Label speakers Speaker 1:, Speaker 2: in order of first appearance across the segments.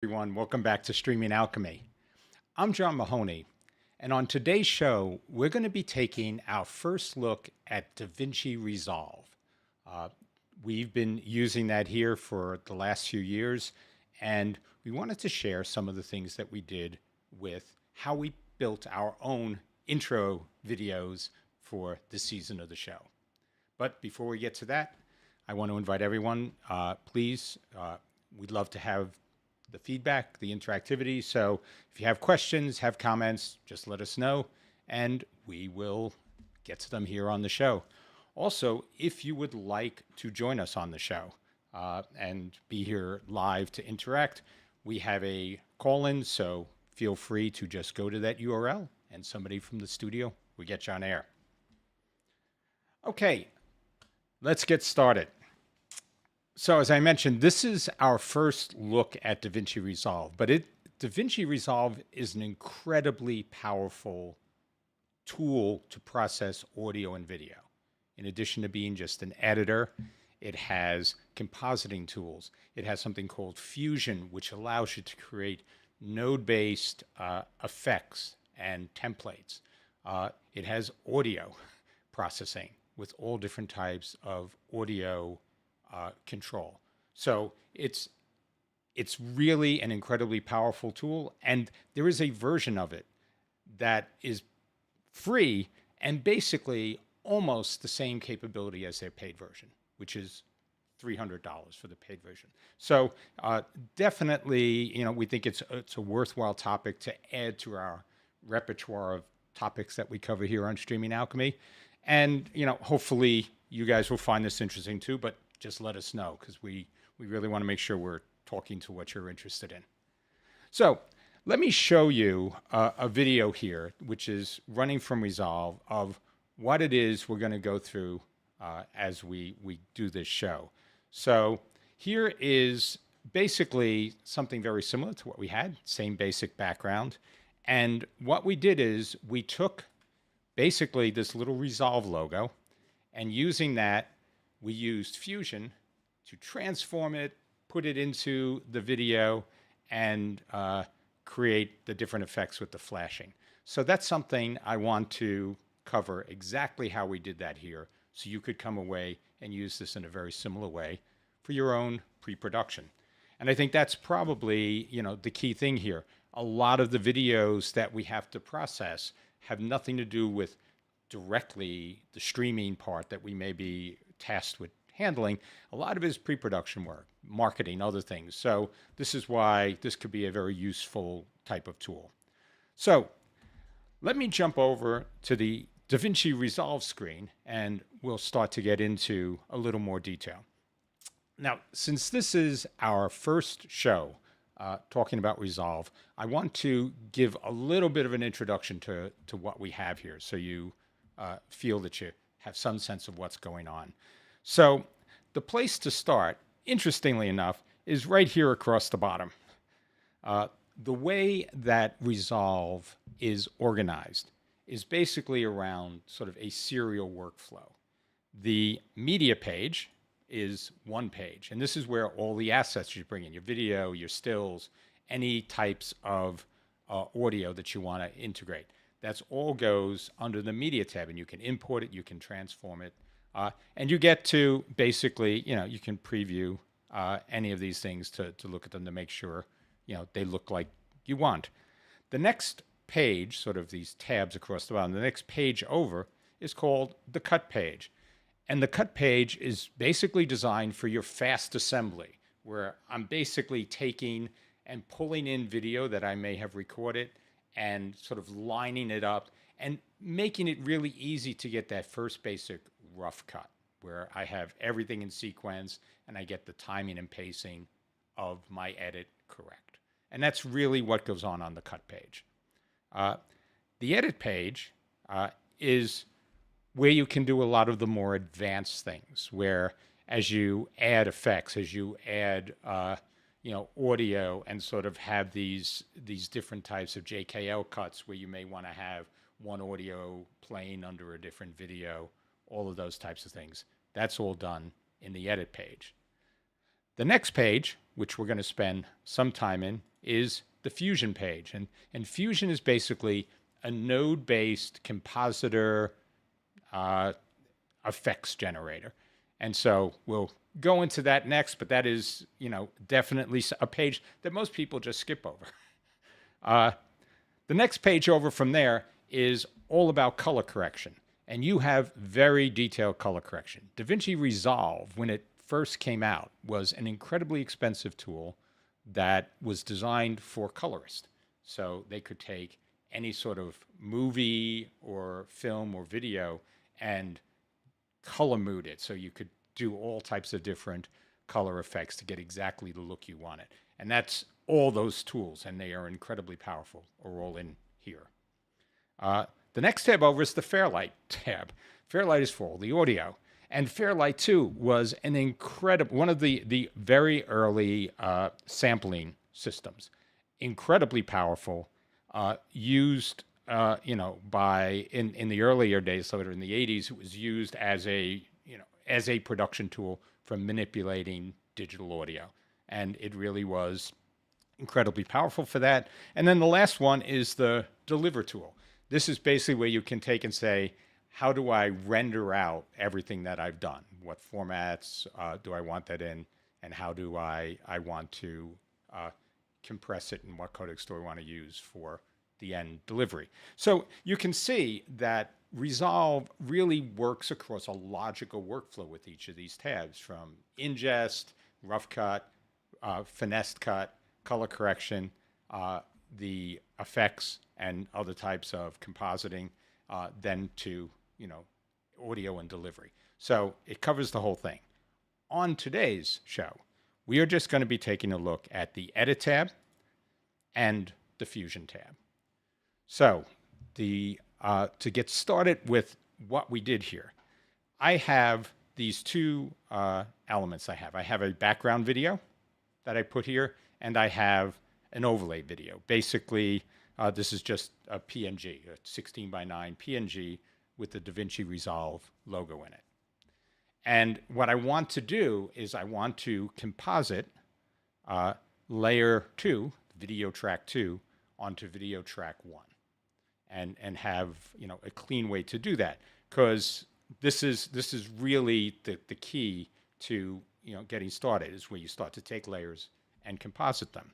Speaker 1: Everyone, welcome back to Streaming Alchemy. I'm John Mahoney, and on today's show, we're going to be taking our first look at DaVinci Resolve. We've been using that here for the last few years, and we wanted to share some of the things that we did with how we built our own intro videos for this season of the show. But before we get to that, I want to invite everyone, please, we'd love to have the feedback, the interactivity. So if you have questions, have comments, just let us know and we will get to them here on the show. Also, if you would like to join us on the show and be here live to interact, we have a call-in, so feel free to just go to that URL and somebody from the studio will get you on air. Okay, let's get started. So as I mentioned, this is our first look at DaVinci Resolve, but DaVinci Resolve is an incredibly powerful tool to process audio and video. In addition to being just an editor, it has compositing tools. It has something called Fusion, which allows you to create node-based effects and templates. It has audio processing with all different types of audio control. So it's really an incredibly powerful tool, and there is a version of it that is free and basically almost the same capability as their paid version, which is $300 for the paid version. So definitely, we think it's a worthwhile topic to add to our repertoire of topics that we cover here on Streaming Alchemy. And hopefully you guys will find this interesting too, but just let us know, because we really want to make sure we're talking to what you're interested in. So let me show you a video here, which is running from Resolve, of what it is we're going to go through as we do this show. So here is basically something very similar to what we had, same basic background. And what we did is we took basically this little Resolve logo, and using that, we used Fusion to transform it, put it into the video, and create the different effects with the flashing. So that's something I want to cover exactly how we did that here, so you could come away and use this in a very similar way for your own pre-production. And I think that's probably, the key thing here. A lot of the videos that we have to process have nothing to do with directly the streaming part that we may be tasked with handling. A lot of it is pre-production work, marketing, other things. So this is why this could be a very useful type of tool. So let me jump over to the DaVinci Resolve screen and we'll start to get into a little more detail. Now, since this is our first show talking about Resolve, I want to give a little bit of an introduction to what we have here, so you feel that you have some sense of what's going on. So the place to start, interestingly enough, is right here across the bottom. The way that Resolve is organized is basically around sort of a serial workflow. The media page is one page, and this is where all the assets you bring in, your video, your stills, any types of audio that you want to integrate. That's all goes under the media tab, and you can import it, you can transform it, and you get to basically, you can preview any of these things to look at them to make sure, they look like you want. The next page, sort of these tabs across the bottom, the next page over is called the cut page. And the cut page is basically designed for your fast assembly, where I'm basically taking and pulling in video that I may have recorded and sort of lining it up and making it really easy to get that first basic rough cut, where I have everything in sequence and I get the timing and pacing of my edit correct. And that's really what goes on the cut page. The edit page is where you can do a lot of the more advanced things, where as you add effects, as you add audio, and sort of have these different types of JKL cuts, where you may want to have one audio playing under a different video, all of those types of things. That's all done in the edit page. The next page, which we're going to spend some time in, is the Fusion page. And Fusion is basically a node-based compositor effects generator. And so we'll go into that next, but that is, definitely a page that most people just skip over. The next page over from there is all about color correction. And you have very detailed color correction. DaVinci Resolve, when it first came out, was an incredibly expensive tool that was designed for colorists. So they could take any sort of movie or film or video and color mood it. So you could do all types of different color effects to get exactly the look you wanted. And that's all those tools, and they are incredibly powerful, are all in here. The next tab over is the Fairlight tab. Fairlight is for all the audio. And Fairlight 2 was an incredible, one of the very early sampling systems. Incredibly powerful, used, by, in the earlier days, so in the 80s, it was used as a production tool for manipulating digital audio. And it really was incredibly powerful for that. And then the last one is the Deliver tool. This is basically where you can take and say, how do I render out everything that I've done? What formats do I want that in? And how do I want to compress it, and what codecs do I want to use for the end delivery? So you can see that Resolve really works across a logical workflow with each of these tabs, from ingest, rough cut, finessed cut, color correction, the effects and other types of compositing, then to audio and delivery. So it covers the whole thing. On today's show, we are just going to be taking a look at the Edit tab and the Fusion tab. So to get started with what we did here, I have these two elements I have. I have a background video that I put here, and I have an overlay video. Basically, this is just a PNG, a 16 by 9 PNG with the DaVinci Resolve logo in it. And what I want to do is I want to composite layer 2, video track 2, onto video track 1. And have a clean way to do that, because this is really the key to getting started, is where you start to take layers and composite them.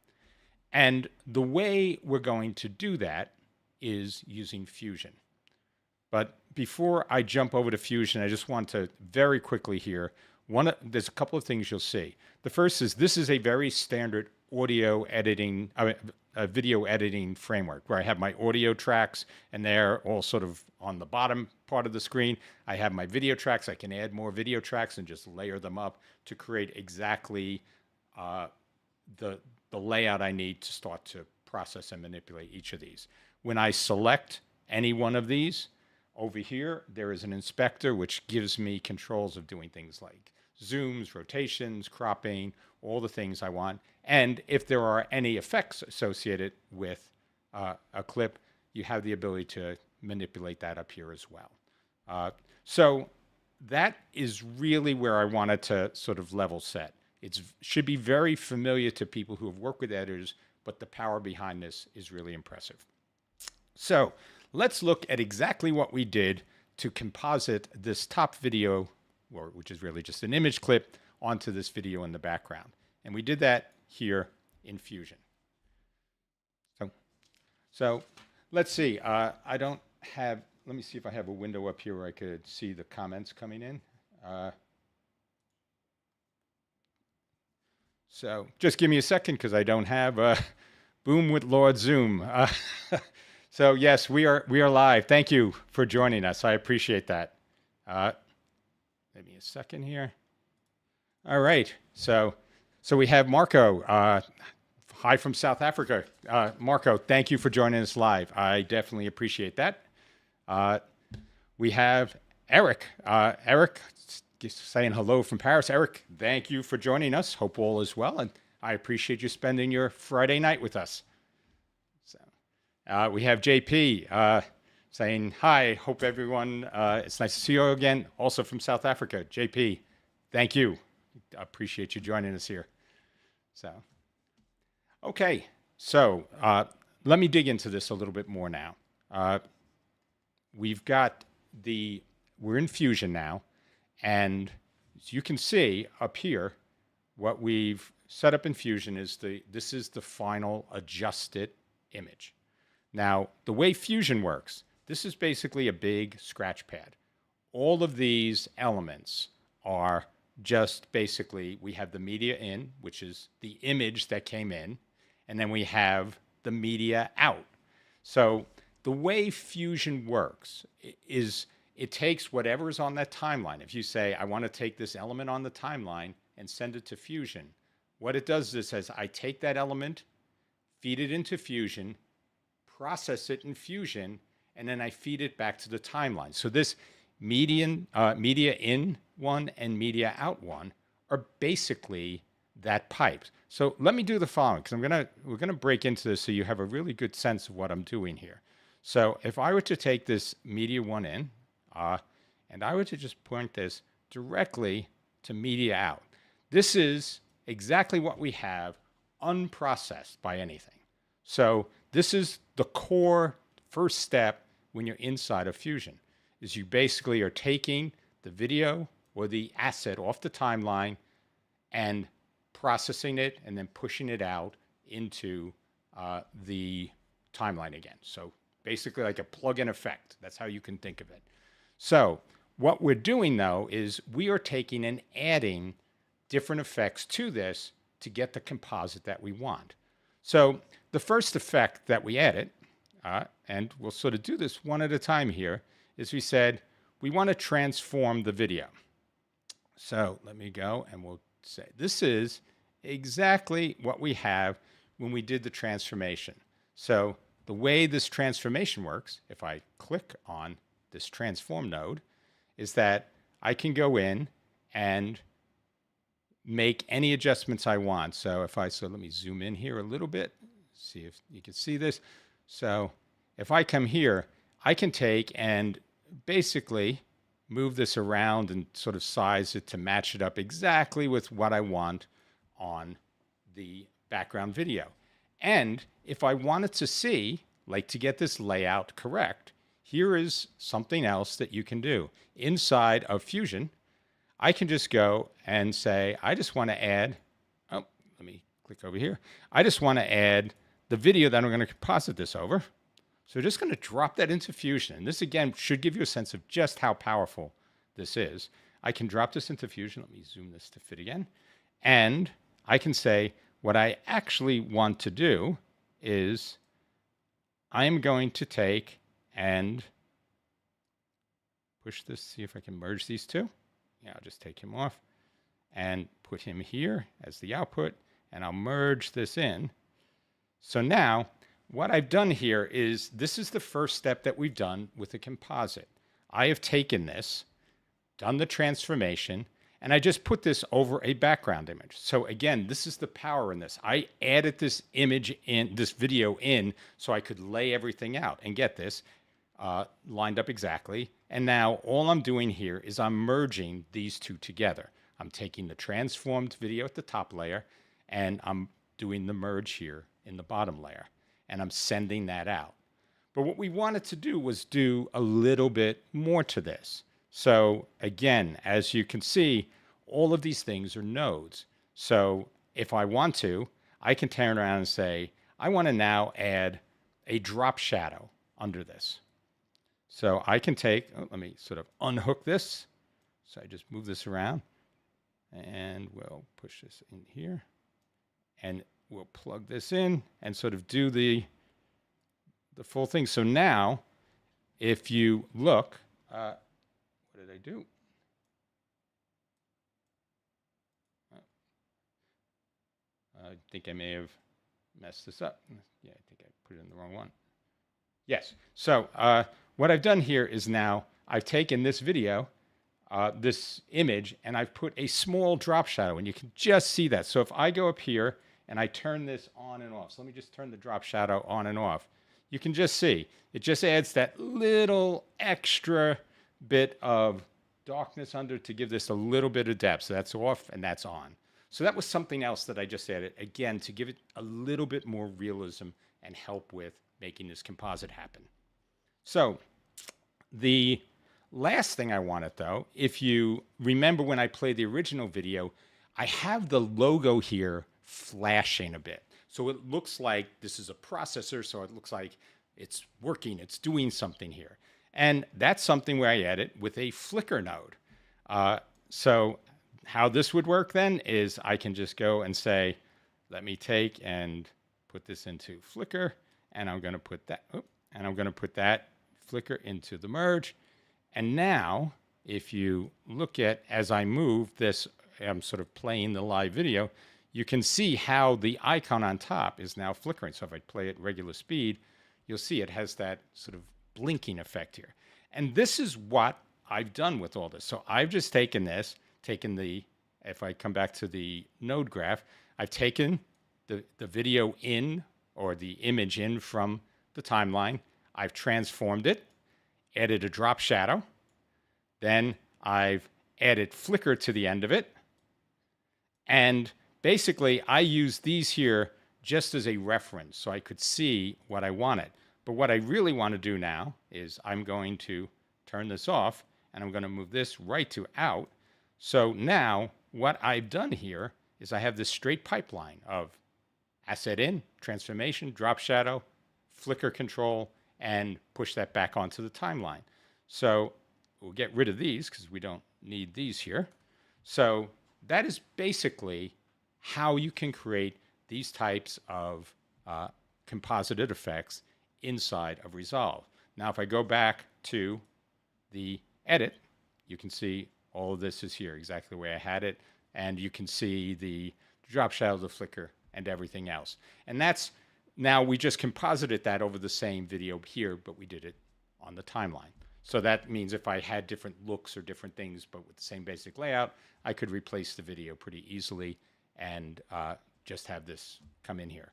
Speaker 1: And the way we're going to do that is using Fusion. But before I jump over to Fusion, I just want to very quickly here, there's a couple of things you'll see. The first is this is a very standard audio editing, video editing framework, where I have my audio tracks, and they're all sort of on the bottom part of the screen. I have my video tracks. I can add more video tracks and just layer them up to create exactly the layout I need to start to process and manipulate each of these. When I select any one of these, over here, there is an inspector which gives me controls of doing things like zooms, rotations, cropping, all the things I want. And if there are any effects associated with a clip, you have the ability to manipulate that up here as well. So that is really where I wanted to sort of level set. It should be very familiar to people who have worked with editors, but the power behind this is really impressive. So let's look at exactly what we did to composite this top video, which is really just an image clip, onto this video in the background. And we did that here in Fusion. So let's see. I don't have, let me see if I have a window up here where I could see the comments coming in. So just give me a second, because I don't have boom with Lord Zoom. So yes, we are live. Thank you for joining us. I appreciate that. Give me a second here. All right. So we have Marco. Hi from South Africa. Marco, thank you for joining us live. I definitely appreciate that. We have Eric. Eric, just saying hello from Paris. Eric, thank you for joining us. Hope all is well, and I appreciate you spending your Friday night with us. So we have JP saying hi. Hope everyone, it's nice to see you again. Also from South Africa. JP, thank you Appreciate you joining us here. So, okay. So let me dig into this a little bit more now. We've got we're in Fusion now, and as you can see up here, what we've set up in Fusion is this is the final adjusted image. Now, the way Fusion works, this is basically a big scratch pad. All of these elements are just basically, we have the media in, which is the image that came in, and then we have the media out. So the way Fusion works is it takes whatever's on that timeline. If you say, I want to take this element on the timeline and send it to Fusion, what it does is says, I take that element, feed it into Fusion, process it in Fusion, and then I feed it back to the timeline. So this media in one and media out one are basically that pipe. So let me do the following, because we're gonna break into this so you have a really good sense of what I'm doing here. So if I were to take this media one in, and I were to just point this directly to media out, this is exactly what we have unprocessed by anything. So this is the core first step when you're inside of Fusion, is you basically are taking the video or the asset off the timeline and processing it and then pushing it out into the timeline again. So basically like a plug-in effect. That's how you can think of it. So what we're doing though is we are taking and adding different effects to this to get the composite that we want. So the first effect that we added, and we'll sort of do this one at a time here, is we said we want to transform the video. So let me go and we'll say this is exactly what we have when we did the transformation. So the way this transformation works, if I click on this transform node, is that I can go in and make any adjustments I want. So let me zoom in here a little bit, see if you can see this. So if I come here, I can take and basically move this around and sort of size it to match it up exactly with what I want on the background video. And if I wanted to see, like to get this layout correct, here is something else that you can do. Inside of Fusion, I can just go and say, I just want to add, let me click over here. I just want to add the video that I'm going to composite this over. So we're just going to drop that into Fusion. And this, again, should give you a sense of just how powerful this is. I can drop this into Fusion. Let me zoom this to fit again. And I can say what I actually want to do is I'm going to take and push this, see if I can merge these two. Yeah, I'll just take him off and put him here as the output, and I'll merge this in. So now what I've done here is this is the first step that we've done with the composite. I have taken this, done the transformation, and I just put this over a background image. So again, this is the power in this. I added this image in, this video in, so I could lay everything out and get this lined up exactly. And now all I'm doing here is I'm merging these two together. I'm taking the transformed video at the top layer, and I'm doing the merge here in the bottom layer, and I'm sending that out. But what we wanted to do was do a little bit more to this. So again, as you can see, all of these things are nodes. So if I want to, I can turn around and say, I want to now add a drop shadow under this. So I can take, let me sort of unhook this. So I just move this around, and we'll push this in here, and we'll plug this in and sort of do the full thing. So now, if you look, what did I do? I think I may have messed this up. Yeah, I think I put it in the wrong one. Yes. So what I've done here is now I've taken this video, this image, and I've put a small drop shadow, and you can just see that. So if I go up here and I turn this on and off, so let me just turn the drop shadow on and off, you can just see it just adds that little extra bit of darkness under to give this a little bit of depth. So that's off and that's on. So that was something else that I just added, again, to give it a little bit more realism and help with making this composite happen. So the last thing I wanted, though, if you remember when I played the original video, I have the logo here flashing a bit. So it looks like this is a processor, so it looks like it's working, it's doing something here. And that's something where I add it with a Flickr node. So how this would work then is I can just go and say, let me take and put this into Flickr, and I'm going to put that, and I'm going to put that Flickr into the merge. And now, if you look at, as I move this, I'm sort of playing the live video, you can see how the icon on top is now flickering. So if I play at regular speed, you'll see it has that sort of blinking effect here. And this is what I've done with all this. So I've just taken this, if I come back to the node graph, I've taken the video in, or the image in from the timeline. I've transformed it, added a drop shadow. Then I've added flicker to the end of it. And basically, I use these here just as a reference so I could see what I wanted. But what I really want to do now is I'm going to turn this off, and I'm going to move this right to out. So now what I've done here is I have this straight pipeline of asset in, transformation, drop shadow, flicker control, and push that back onto the timeline. So we'll get rid of these because we don't need these here. So that is basically how you can create these types of composited effects inside of Resolve. Now, if I go back to the edit, you can see all of this is here exactly the way I had it. And you can see the drop shadow, the flicker, and everything else. And that's, now we just composited that over the same video here, but we did it on the timeline. So that means if I had different looks or different things, but with the same basic layout, I could replace the video pretty easily and just have this come in here.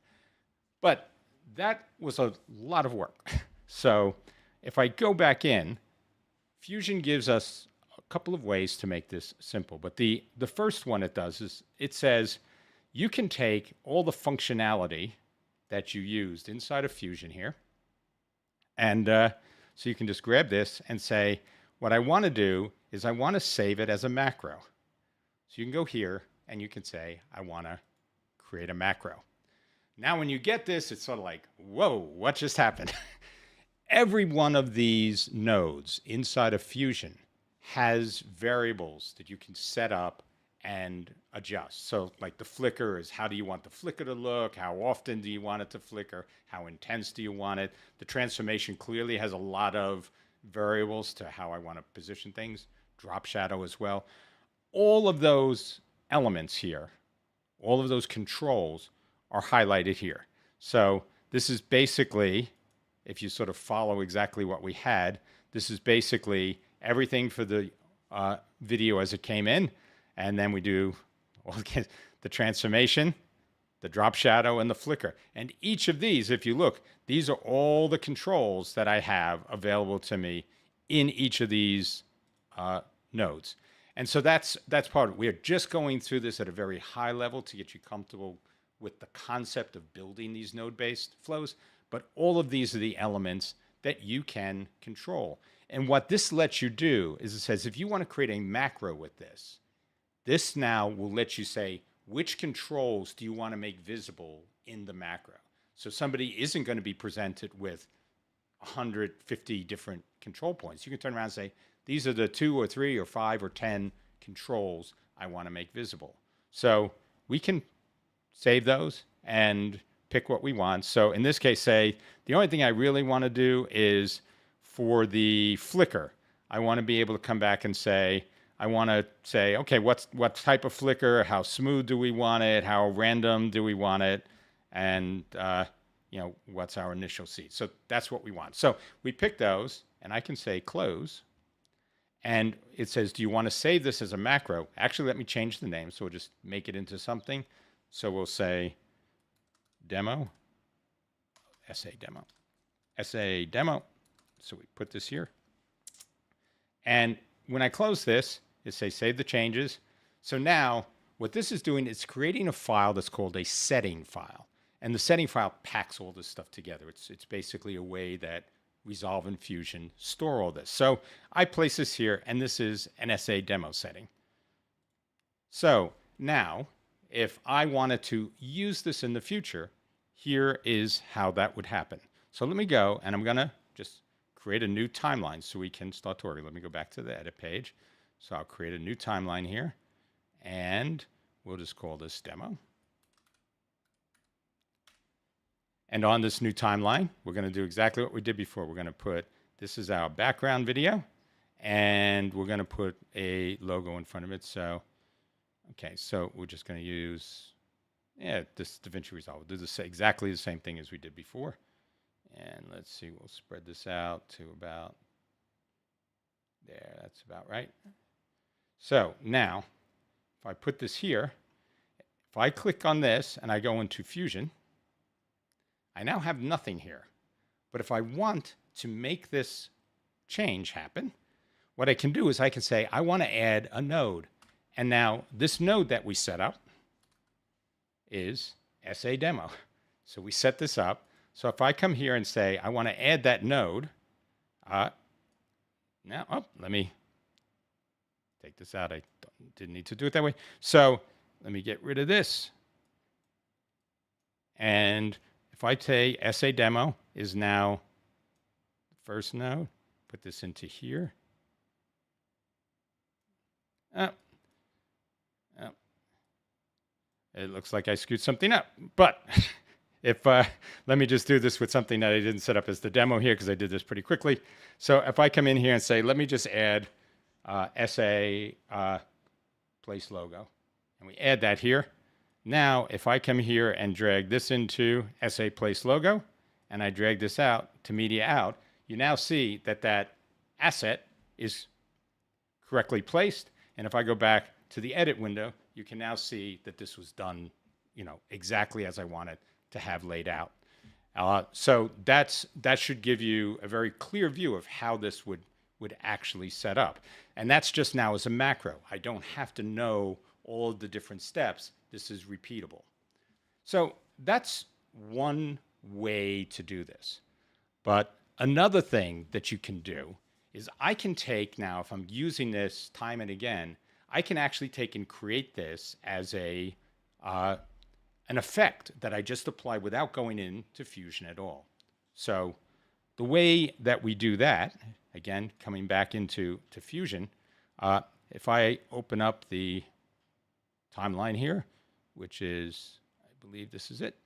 Speaker 1: But that was a lot of work. So if I go back in, Fusion gives us a couple of ways to make this simple. But the first one it does is it says you can take all the functionality that you used inside of Fusion here. And so you can just grab this and say, what I want to do is I want to save it as a macro. So you can go here and you can say, I want to create a macro. Now, when you get this, it's sort of like, whoa, what just happened? Every one of these nodes inside of Fusion has variables that you can set up and adjust. So like the flicker is, how do you want the flicker to look? How often do you want it to flicker? How intense do you want it? The transformation clearly has a lot of variables to how I want to position things. Drop shadow as well. All of those elements here, all of those controls are highlighted here. So this is basically, if you sort of follow exactly what we had, this is basically everything for the video as it came in. And then we do the transformation, the drop shadow, and the flicker. And each of these, if you look, these are all the controls that I have available to me in each of these nodes. And so that's part of it. We are just going through this at a very high level to get you comfortable with the concept of building these node-based flows. But all of these are the elements that you can control. And what this lets you do is it says, if you want to create a macro with this, this now will let you say, which controls do you want to make visible in the macro? So somebody isn't going to be presented with 150 different control points. You can turn around and say, these are the 2 or 3 or 5 or 10 controls I want to make visible. So we can save those and pick what we want. So in this case, say, the only thing I really want to do is for the flicker, I want to be able to come back and say, I want to say, okay, what type of flicker? How smooth do we want it? How random do we want it? And what's our initial seed? So that's what we want. So we pick those, and I can say close. And it says, do you want to save this as a macro? Actually, let me change the name. So we'll just make it into something. So we'll say demo, SA demo. So we put this here. And when I close this, it says save the changes. So now what this is doing is creating a file that's called a setting file. And the setting file packs all this stuff together. It's basically a way that Resolve and Fusion store all this. So I place this here, and this is an SA demo setting. So now, if I wanted to use this in the future, here is how that would happen. So let me go, and I'm going to just create a new timeline so we can start working. Let me go back to the edit page. So I'll create a new timeline here, and we'll just call this demo. And on this new timeline, we're going to do exactly what we did before. We're going to put, this is our background video, and we're going to put a logo in front of it. So, okay, so we're just going to use, this DaVinci Resolve. We'll do exactly the same thing as we did before. And let's see, we'll spread this out to about there. That's about right. So now, if I put this here, if I click on this and I go into Fusion, I now have nothing here. But if I want to make this change happen, what I can do is I can say, I want to add a node. And now this node that we set up is SA demo. So we set this up. So if I come here and say, I want to add that node, let me take this out. I didn't need to do it that way. So let me get rid of this. And if I say SA demo is now the first node, put this into here. It looks like I screwed something up, but if let me just do this with something that I didn't set up as the demo here because I did this pretty quickly. So if I come in here and say, let me just add SA place logo, and we add that here. Now, if I come here and drag this into SA place logo, and I drag this out to media out, you now see that that asset is correctly placed. And if I go back to the edit window, you can now see that this was done, exactly as I wanted to have laid out. So that should give you a very clear view of how this would actually set up. And that's just now as a macro. I don't have to know all of the different steps. This is repeatable. So that's one way to do this. But another thing that you can do is I can take now, if I'm using this time and again, I can actually take and create this as an effect that I just apply without going into Fusion at all. So the way that we do that, again, coming back into Fusion, if I open up the timeline here, which is, I believe this is it.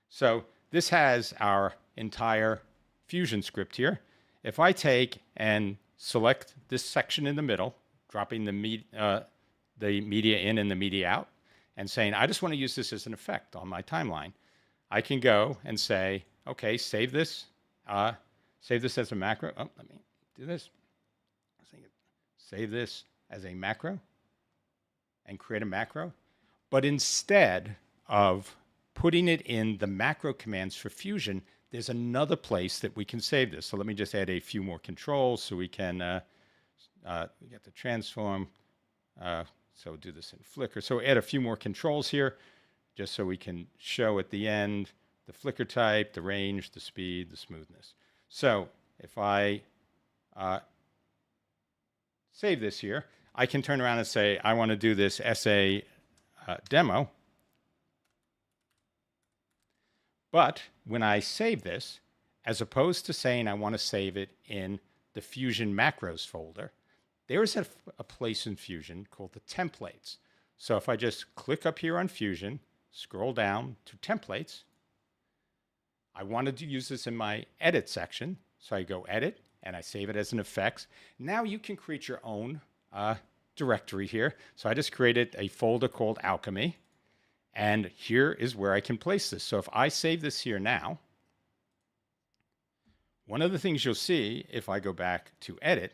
Speaker 1: So this has our entire Fusion script here. If I take and select this section in the middle, dropping the media in and the media out, and saying, I just want to use this as an effect on my timeline, I can go and say, okay, save this as a macro. Oh, let me do this. Save this as a macro and create a macro. But instead of putting it in the macro commands for Fusion, there's another place that we can save this. So let me just add a few more controls so we can we get the transform. So do this in Flickr. So add a few more controls here just so we can show at the end the flicker type, the range, the speed, the smoothness. So if I save this here, I can turn around and say, I want to do this SA demo. But when I save this, as opposed to saying I want to save it in the Fusion macros folder, there is a place in Fusion called the templates. So if I just click up here on Fusion, scroll down to templates, I wanted to use this in my edit section. So I go edit and I save it as an effects. Now you can create your own directory here. So I just created a folder called Alchemy. And here is where I can place this. So if I save this here now, one of the things you'll see if I go back to edit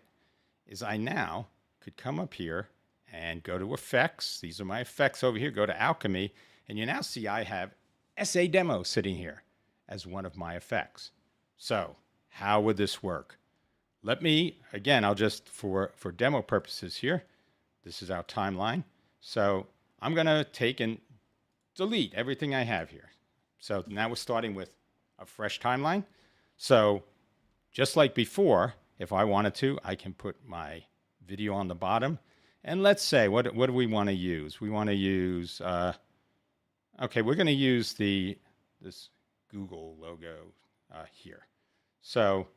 Speaker 1: is I now could come up here and go to effects. These are my effects over here. Go to Alchemy. And you now see I have SA demo sitting here as one of my effects. So how would this work? let me, again, I'll just, for demo purposes here, this is our timeline. So I'm going to take and delete everything I have here. So now we're starting with a fresh timeline. So just like before, if I wanted to, I can put my video on the bottom. And let's say, what do we want to use? We want to use, okay, we're going to use this Google logo here. So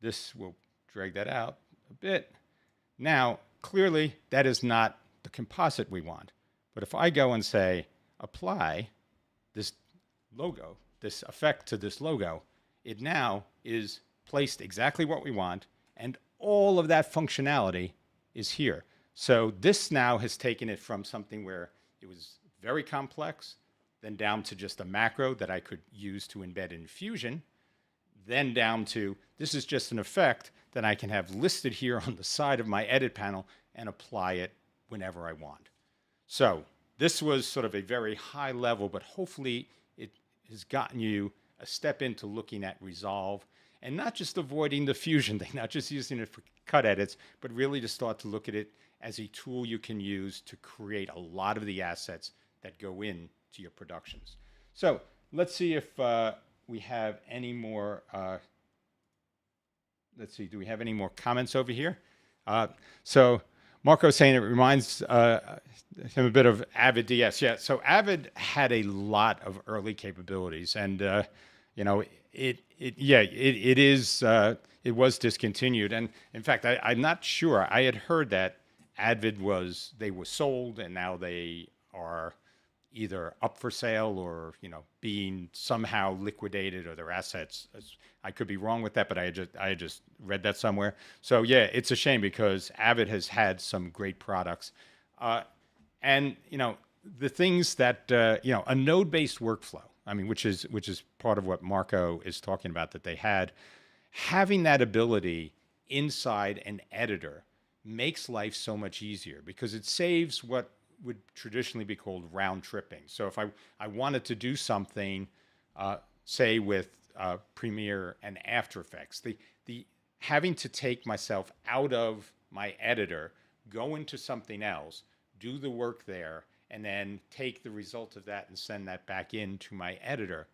Speaker 1: this will drag that out a bit. Now, clearly, that is not the composite we want. But if I go and say, apply this logo, this effect to this logo, it now is placed exactly what we want, and all of that functionality is here. So this now has taken it from something where it was very complex, then down to just a macro that I could use to embed in Fusion, then down to this is just an effect that I can have listed here on the side of my edit panel and apply it whenever I want. So this was sort of a very high level, but hopefully it has gotten you a step into looking at Resolve and not just avoiding the Fusion thing, not just using it for cut edits, but really to start to look at it as a tool you can use to create a lot of the assets that go into your productions. So let's see if we have any more, let's see, do we have any more comments over here? So Marco's saying it reminds him a bit of Avid DS. Yeah, so Avid had a lot of early capabilities, and you know, it was discontinued. And in fact, I'm not sure. I had heard that Avid they were sold, and now they are either up for sale or, you know, being somehow liquidated, or their assets. I could be wrong with that, but I had just read that somewhere. So yeah, it's a shame because Avid has had some great products. And, you know, the things that, you know, a node-based workflow, I mean, which is part of what Marco is talking about that they had, having that ability inside an editor makes life so much easier because it saves what would traditionally be called round tripping. So if I wanted to do something, say with Premiere and After Effects, the having to take myself out of my editor, go into something else, do the work there, and then take the result of that and send that back into my editor,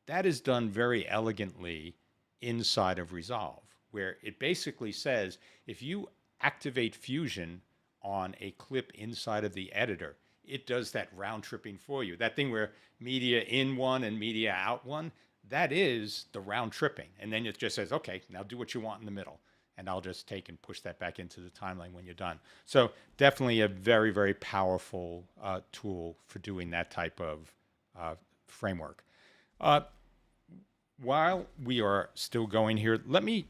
Speaker 1: that is done very elegantly inside of Resolve, where it basically says, if you activate Fusion on a clip inside of the editor, it does that round tripping for you. That thing where media in one and media out one, that is the round tripping. And then it just says, okay, now do what you want in the middle. And I'll just take and push that back into the timeline when you're done. So definitely a very, very powerful tool for doing that type of framework. While we are still going here, let me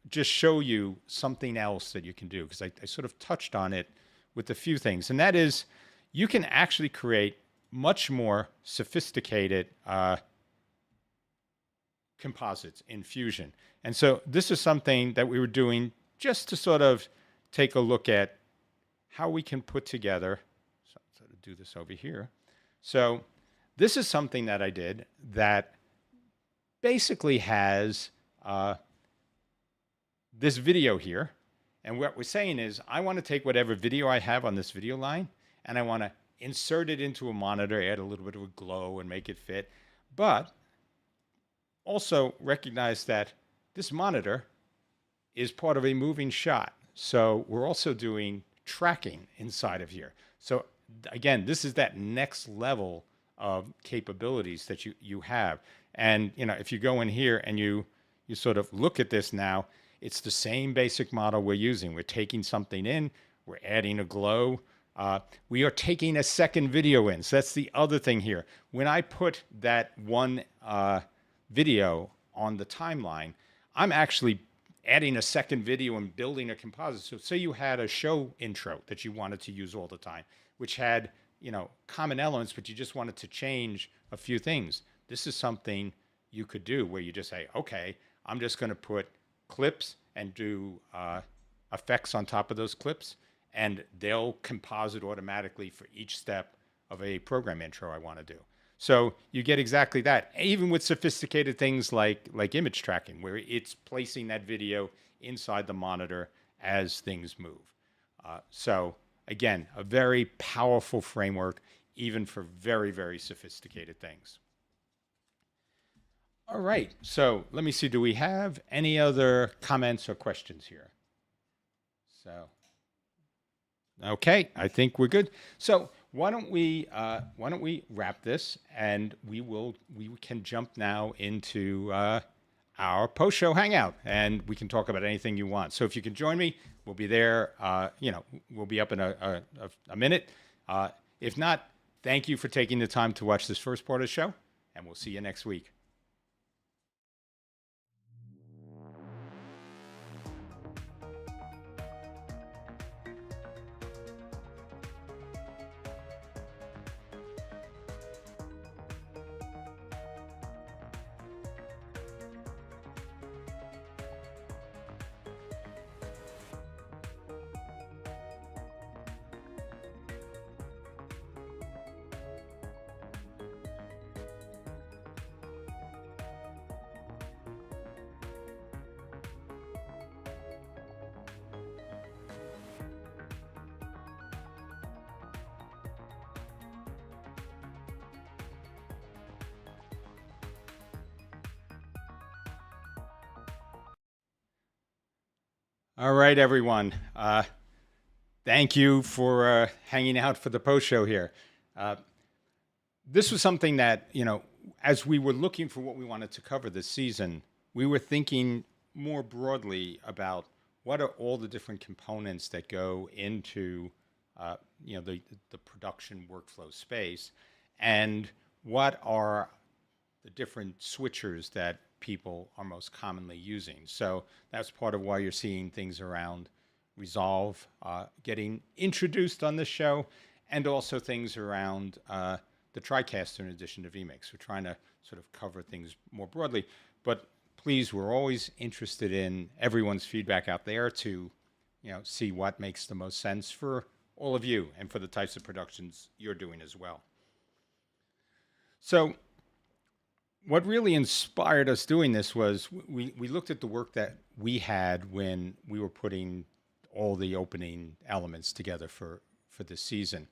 Speaker 1: just show you something else that you can do, because I sort of touched on it with a few things. And that is, you can actually create much more sophisticated composites in Fusion. And so this is something that we were doing just to sort of take a look at how we can put together, so I'll sort of do this over here. So this is something that I did that basically has this video here. And what we're saying is, I want to take whatever video I have on this video line, and I want to insert it into a monitor, add a little bit of a glow and make it fit. But also recognize that this monitor is part of a moving shot. So we're also doing tracking inside of here. So again, this is that next level of capabilities that you have. And you know, if you go in here and you sort of look at this now, it's the same basic model we're using. We're taking something in, we're adding a glow. We are taking a second video in. So that's the other thing here. When I put that one video on the timeline, I'm actually adding a second video and building a composite. So say you had a show intro that you wanted to use all the time, which had, you know, common elements, but you just wanted to change a few things. This is something you could do where you just say, okay, I'm just going to put clips and do effects on top of those clips, and they'll composite automatically for each step of a program intro I want to do. So you get exactly that, even with sophisticated things like image tracking, where it's placing that video inside the monitor as things move. So again, a very powerful framework, even for very, very sophisticated things. All right, so let me see, do we have any other comments or questions here? So, okay, I think we're good. So why don't we wrap this, and we can jump now into our post-show hangout, and we can talk about anything you want. So if you can join me, we'll be there. We'll be up in a minute. If not, thank you for taking the time to watch this first part of the show, and we'll see you next week. All right, everyone. Thank you for hanging out for the post show here. This was something that, as we were looking for what we wanted to cover this season, we were thinking more broadly about what are all the different components that go into, the production workflow space, and what are the different switchers that people are most commonly using. So that's part of why you're seeing things around Resolve getting introduced on this show, and also things around the TriCaster in addition to vMix. We're trying to sort of cover things more broadly, but please, we're always interested in everyone's feedback out there to, see what makes the most sense for all of you and for the types of productions you're doing as well. So what really inspired us doing this was we looked at the work that we had when we were putting all the opening elements together for this season.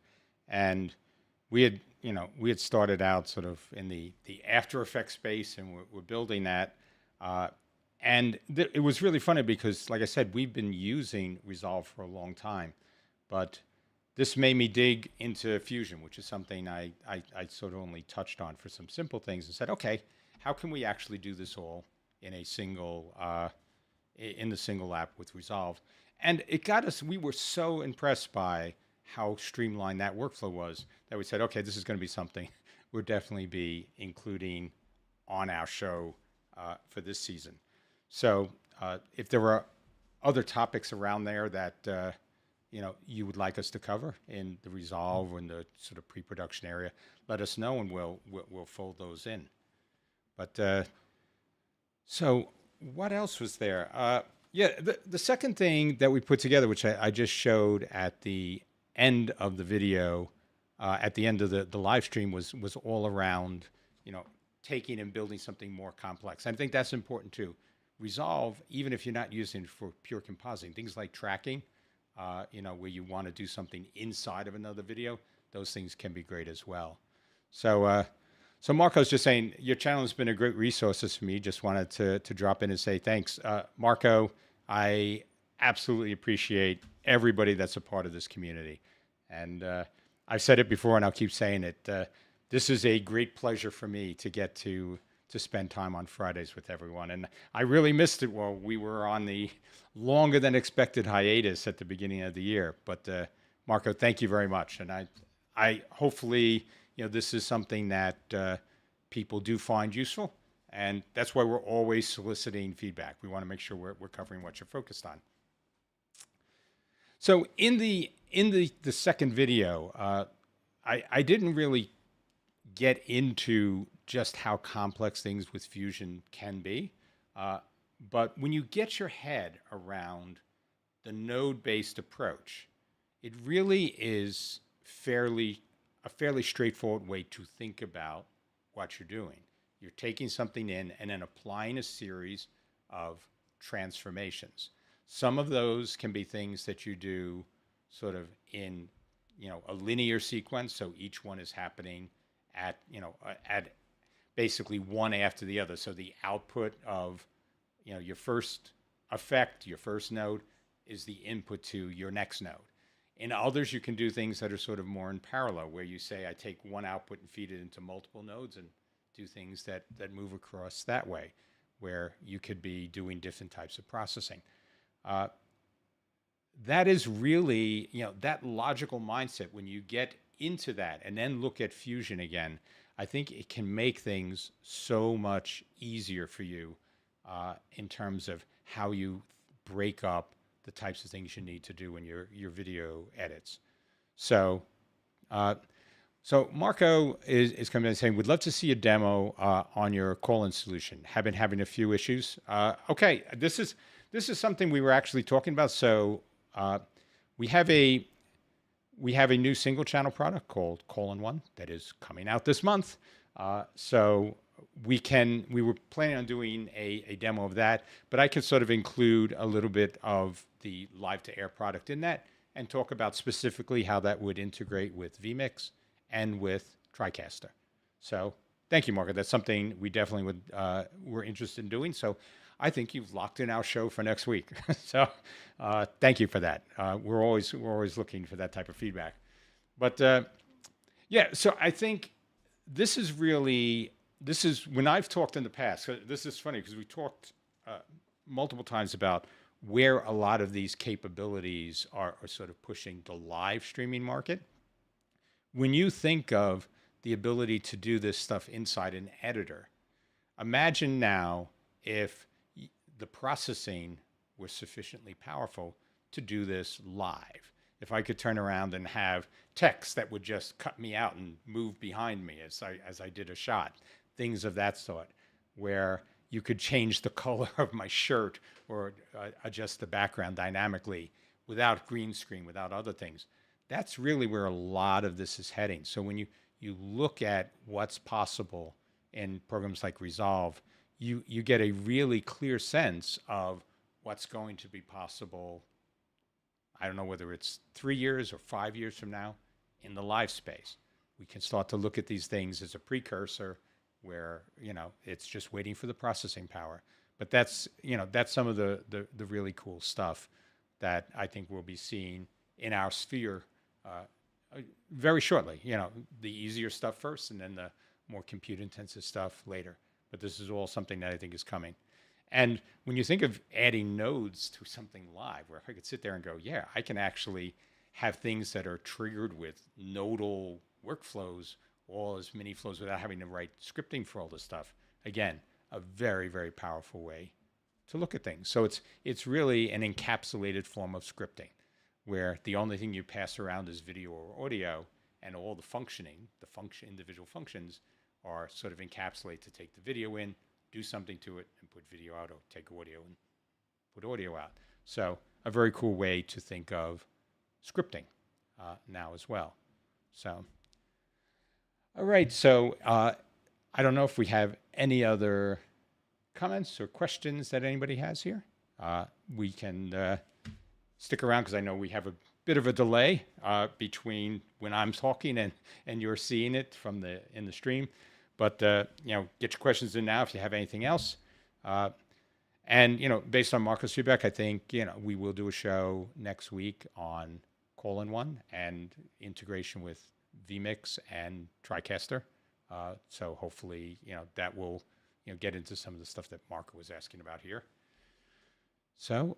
Speaker 1: And we had started out sort of in the After Effects space, and we're building that. And it was really funny because, like I said, we've been using Resolve for a long time, but this made me dig into Fusion, which is something I sort of only touched on for some simple things, and said, okay, how can we actually do this all in a single, in the single app with Resolve? And it got us, we were so impressed by how streamlined that workflow was that we said, okay, this is going to be something we'll definitely be including on our show for this season. So if there were other topics around there that, you would like us to cover in the Resolve or in the sort of pre-production area, let us know, and we'll fold those in. But so what else was there? The second thing that we put together, which I just showed at the end of the video, at the end of the live stream, was all around, taking and building something more complex. I think that's important too. Resolve, even if you're not using it for pure compositing, things like tracking, where you want to do something inside of another video, those things can be great as well. So Marco's just saying, your channel has been a great resource for me. Just wanted to drop in and say thanks. Marco, I absolutely appreciate everybody that's a part of this community. And I've said it before, and I'll keep saying it. This is a great pleasure for me to get to spend time on Fridays with everyone. And I really missed it while we were on the longer than expected hiatus at the beginning of the year. But Marco, thank you very much. And I hopefully, this is something that people do find useful. And that's why we're always soliciting feedback. We want to make sure we're covering what you're focused on. So in the second video, I didn't really get into just how complex things with Fusion can be. But when you get your head around the node-based approach, it really is a fairly straightforward way to think about what you're doing. You're taking something in and then applying a series of transformations. Some of those can be things that you do sort of in, a linear sequence. So each one is happening at, at basically one after the other. So the output of, your first effect, your first node, is the input to your next node. In others, you can do things that are sort of more in parallel, where you say, I take one output and feed it into multiple nodes and do things that move across that way, where you could be doing different types of processing. That is really, that logical mindset, when you get into that and then look at Fusion again, I think it can make things so much easier for you in terms of how you break up the types of things you need to do in your video edits. So, so Marco is coming in and saying, "Would love to see a demo on your colon solution. Have been having a few issues." Okay, this is something we were actually talking about. So we have a new single channel product called Colon One that is coming out this month. So we were planning on doing a demo of that, but I can sort of include a little bit of the live to air product in that and talk about specifically how that would integrate with vMix and with TriCaster. So thank you, Margaret. That's something we definitely we're interested in doing. So I think you've locked in our show for next week. So thank you for that. We're always looking for that type of feedback. But yeah, so I think this is when I've talked in the past. So this is funny because we talked multiple times about where a lot of these capabilities are sort of pushing the live streaming market. When you think of the ability to do this stuff inside an editor, imagine now if the processing was sufficiently powerful to do this live. If I could turn around and have text that would just cut me out and move behind me as I did a shot, things of that sort, where you could change the color of my shirt or adjust the background dynamically without green screen, without other things. That's really where a lot of this is heading. So when you look at what's possible in programs like Resolve, you get a really clear sense of what's going to be possible. I don't know whether it's 3 years or 5 years from now in the live space. We can start to look at these things as a precursor where, it's just waiting for the processing power. But that's some of the really cool stuff that I think we'll be seeing in our sphere very shortly. The easier stuff first and then the more compute intensive stuff later. But this is all something that I think is coming. And when you think of adding nodes to something live, where I could sit there and go, yeah, I can actually have things that are triggered with nodal workflows, all as mini flows without having to write scripting for all this stuff. Again, a very, very powerful way to look at things. So it's really an encapsulated form of scripting, where the only thing you pass around is video or audio, and all the individual functions are sort of encapsulated to take the video in, do something to it, and put video out, or take audio and put audio out. So a very cool way to think of scripting now as well. So, all right. So I don't know if we have any other comments or questions that anybody has here. We can stick around because I know we have a bit of a delay between when I'm talking and you're seeing it in the stream. But get your questions in now if you have anything else. And based on Marco's feedback, I think we will do a show next week on Colon One and integration with vMix and TriCaster. So hopefully that will get into some of the stuff that Marco was asking about here. So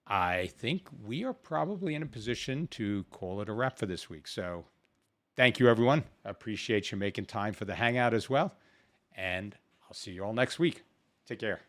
Speaker 1: I think we are probably in a position to call it a wrap for this week. So thank you, everyone. I appreciate you making time for the hangout as well. And I'll see you all next week. Take care.